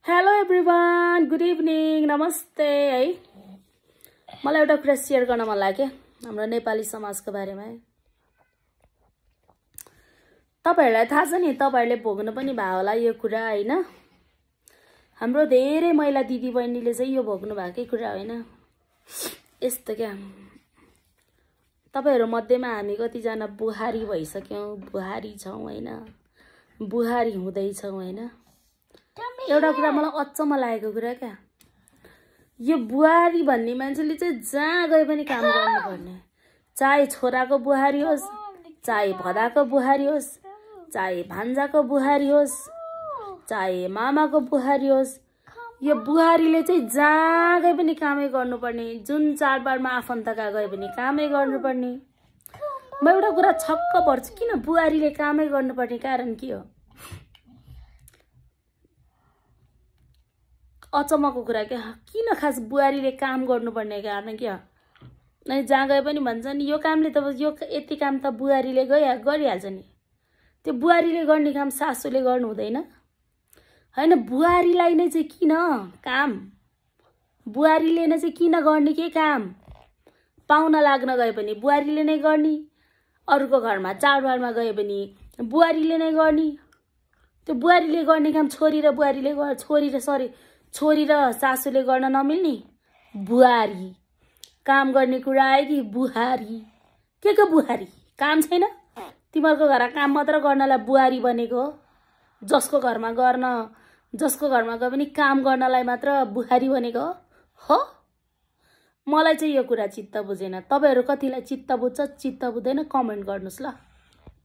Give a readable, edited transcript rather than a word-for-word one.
Hello everyone, good evening, नमस्ते है। मलाई एउटा कुरा शेयर गर्न मन लाग्यो हाम्रो नेपाली समाजको बारेमा है। तपाईहरुलाई थाहा छ नि, तपाईहरुले भोग्नु पनि भयो होला यो कुरा हैन। हाम्रो धेरै महिला दिदी बहिनीले चाहिँ यो भोग्नु भएकै कुरा हैन। यस्तो क्या, तपाईहरु मध्येमा हामी कति जना बुहारी भइसक्यौं, बुहारी छौं हैन, बुहारी हुँदै छौं हैन। एउटा कुरा मलाई अचम्म लागेको कुरा क्या, यो बुहारी भन्ने मान्छेले चाहिँ जहाँ गए पनि काम गर्नुपर्ने, चाहे छोराको बुहारी होस्, चाहे भदाको बुहारी होस्, चाहे भान्जाको बुहारी होस्, चाहे मामाको बुहारी होस्, यो बुहारीले चाहिँ जहाँ गए पनि कामै गर्नुपर्ने, जुन चाडबाडमा आफन्तका गए पनि कामै गर्नुपर्ने। म एउटा कुरा छक्क पर्छु, किन बुहारीले कामै गर्नुपर्ने कारण के हो? अचम्मको कुरा क्या, किन खास बुहारीले काम गर्नुपर्ने कारण के हो? नै जहाँ गए पनि भन्छ नि यो कामले त यो यति काम त बुहारीले गरिहाल्छ नि। त्यो बुहारीले गर्ने काम सासूले गर्नु हुँदैन हैन। बुहारीलाई नै चाहिँ किन काम, बुहारीले नै चाहिँ किन गर्ने के काम? पाहुना लाग्न गए पनि बुहारीले नै गर्ने, अरूको घरमा चाडबाडमा गए पनि बुहारीले नै गर्ने। त्यो बुहारीले गर्ने काम छोरी र सासूले गर्न नमिल्ने? बुहारी काम गर्ने कुरा आयो कि बुहारी? के बुहारी काम छैन? तिमीहरूको घर काम मात्र गर्नलाई बुहारी बनेको हो? जसको घरमा गए पनि काम गर्नलाई मात्र बुहारी बनेको हो? मलाई चाहिँ यो कुरा चित्त बुझेन। तपाईहरु कतिलाई चित्त बुझ्छ, चित्त बुझ्दैन, कमेन्ट गर्नुस् ल।